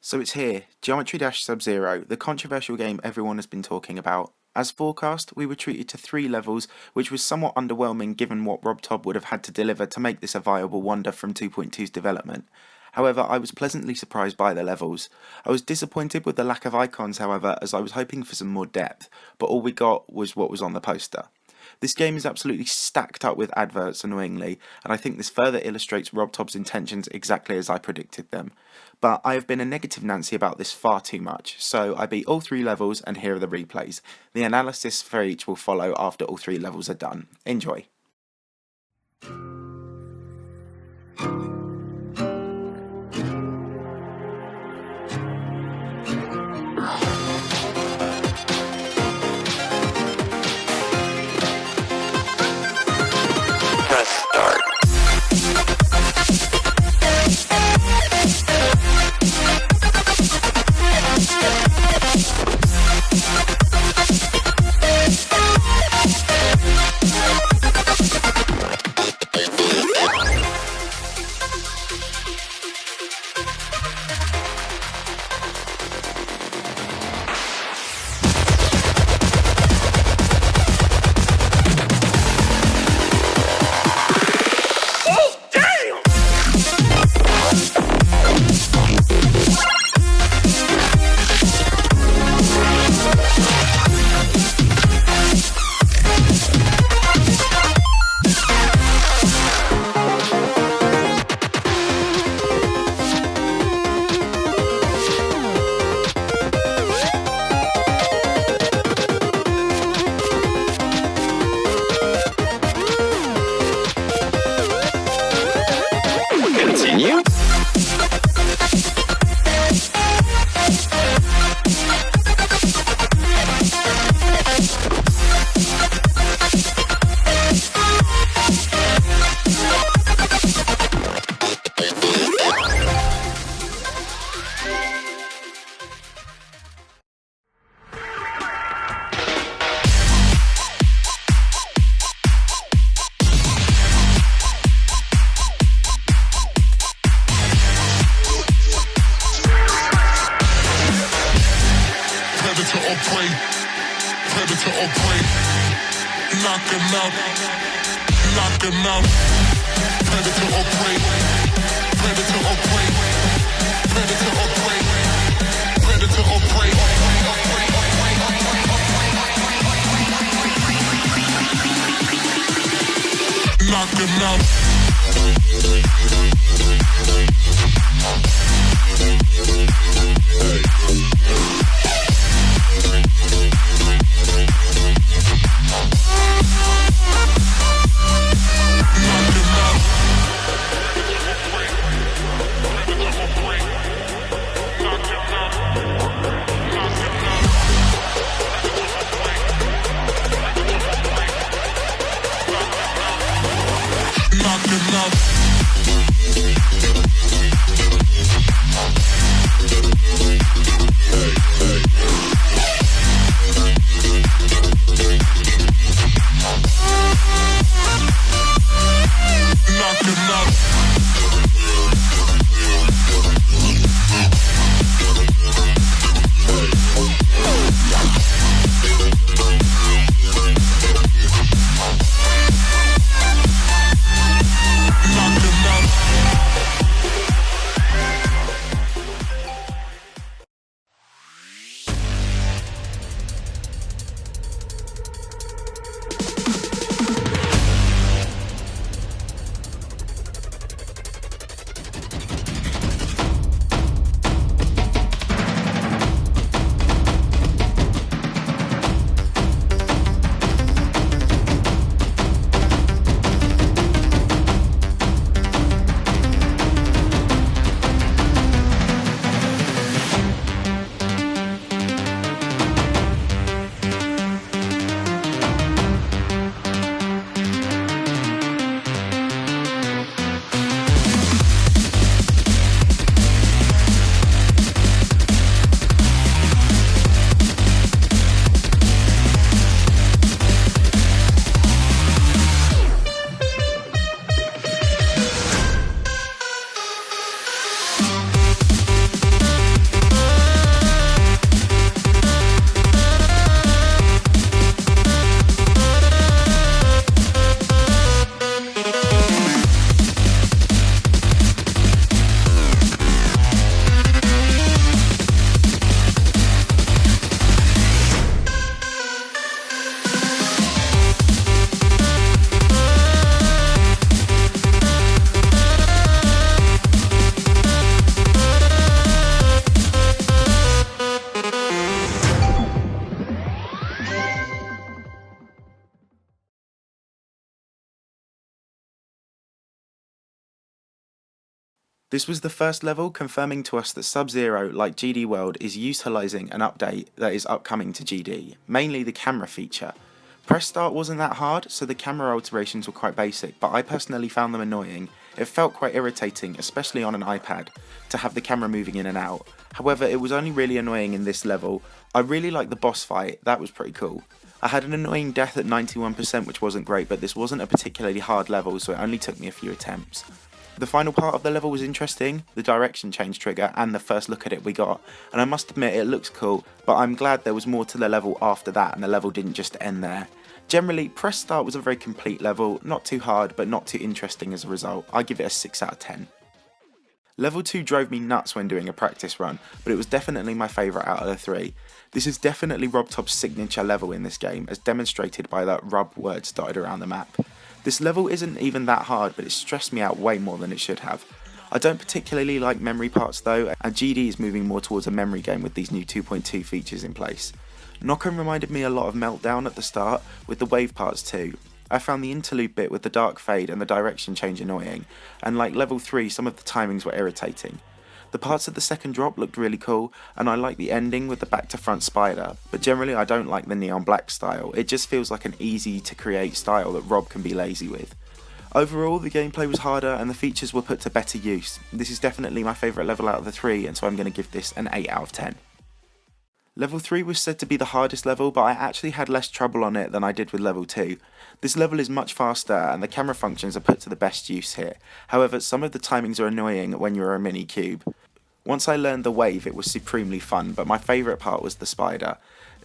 So it's here, Geometry Dash SubZero, the controversial game everyone has been talking about. As forecast, we were treated to 3 levels, which was somewhat underwhelming given what RobTop would have had to deliver to make this a viable wonder from 2.2's development. However, I was pleasantly surprised by the levels. I was disappointed with the lack of icons, however, as I was hoping for some more depth, but all we got was what was on the poster. This game is absolutely stacked up with adverts, annoyingly, and I think this further illustrates RobTop's intentions exactly as I predicted them. But I have been a negative Nancy about this far too much, so I beat all 3 levels and here are the replays. The analysis for each will follow after all 3 levels are done. Enjoy. Continue? Predator or prey, knock him out, knock him out. Predator or prey, predator or prey, predator or prey, predator or prey. Knock him out. This was the first level confirming to us that SubZero, like GD World, is utilising an update that is upcoming to GD, mainly the camera feature. Press start wasn't that hard, so the camera alterations were quite basic, but I personally found them annoying. It felt quite irritating, especially on an iPad, to have the camera moving in and out. However, it was only really annoying in this level. I really liked the boss fight, that was pretty cool. I had an annoying death at 91%, which wasn't great, but this wasn't a particularly hard level, so it only took me a few attempts. The final part of the level was interesting, the direction change trigger and the first look at it we got, and I must admit it looks cool, but I'm glad there was more to the level after that and the level didn't just end there. Generally, Press Start was a very complete level, not too hard but not too interesting as a result. I give it a 6 out of 10. Level 2 drove me nuts when doing a practice run, but it was definitely my favourite out of the three. This is definitely RobTop's signature level in this game, as demonstrated by that rub words dotted around the map. This level isn't even that hard, but it stressed me out way more than it should have. I don't particularly like memory parts though, and GD is moving more towards a memory game with these new 2.2 features in place. Knock'em reminded me a lot of Meltdown at the start, with the wave parts too. I found the interlude bit with the dark fade and the direction change annoying, and like level 3 some of the timings were irritating. The parts of the second drop looked really cool, and I like the ending with the back to front spider, but generally I don't like the neon black style. It just feels like an easy to create style that Rob can be lazy with. Overall, the gameplay was harder and the features were put to better use. This is definitely my favourite level out of the three, and so I'm going to give this an 8 out of 10. Level 3 was said to be the hardest level, but I actually had less trouble on it than I did with level 2. This level is much faster and the camera functions are put to the best use here. However, some of the timings are annoying when you're a mini cube. Once I learned the wave, it was supremely fun, but my favourite part was the spider.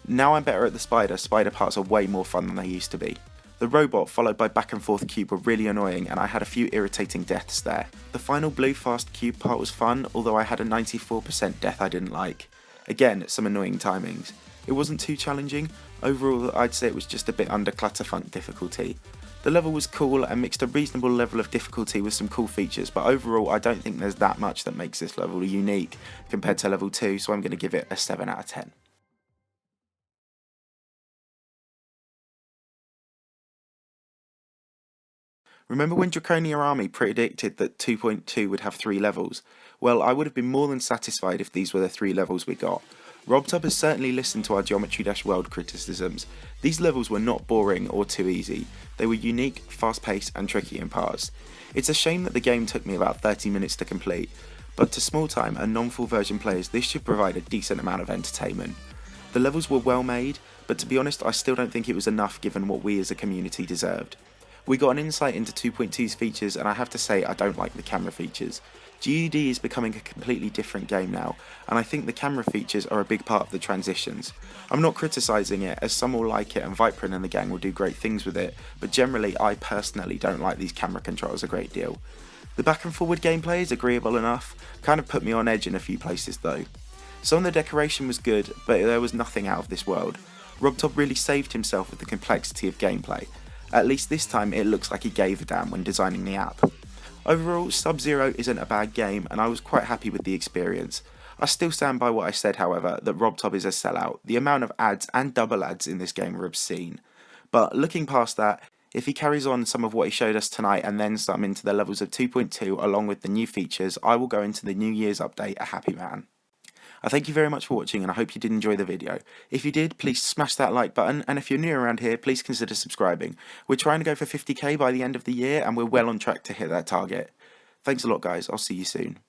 Now I'm better at the spider parts are way more fun than they used to be. The robot followed by back and forth cube were really annoying and I had a few irritating deaths there. The final blue fast cube part was fun, although I had a 94% death I didn't like. Again, some annoying timings. It wasn't too challenging. Overall, I'd say it was just a bit under Clutterfunk difficulty. The level was cool and mixed a reasonable level of difficulty with some cool features, but overall I don't think there's that much that makes this level unique compared to level 2, so I'm going to give it a 7 out of 10. Remember when Draconia Army predicted that 2.2 would have 3 levels? Well, I would have been more than satisfied if these were the 3 levels we got. RobTop has certainly listened to our Geometry Dash World criticisms. These levels were not boring or too easy. They were unique, fast-paced and tricky in parts. It's a shame that the game took me about 30 minutes to complete, but to small-time and non-full version players this should provide a decent amount of entertainment. The levels were well made, but to be honest I still don't think it was enough given what we as a community deserved. We got an insight into 2.2's features and I have to say I don't like the camera features. GED is becoming a completely different game now, and I think the camera features are a big part of the transitions. I'm not criticising it, as some will like it and Viperin and the gang will do great things with it, but generally I personally don't like these camera controls a great deal. The back and forward gameplay is agreeable enough, kind of put me on edge in a few places though. Some of the decoration was good, but there was nothing out of this world. RobTop really saved himself with the complexity of gameplay. At least this time it looks like he gave a damn when designing the app. Overall, SubZero isn't a bad game and I was quite happy with the experience. I still stand by what I said however, that RobTop is a sellout. The amount of ads and double ads in this game are obscene. But looking past that, if he carries on some of what he showed us tonight and then some into the levels of 2.2 along with the new features, I will go into the New Year's update a happy man. I thank you very much for watching and I hope you did enjoy the video. If you did, please smash that like button, and if you're new around here, please consider subscribing. We're trying to go for 50k by the end of the year and we're well on track to hit that target. Thanks a lot guys, I'll see you soon.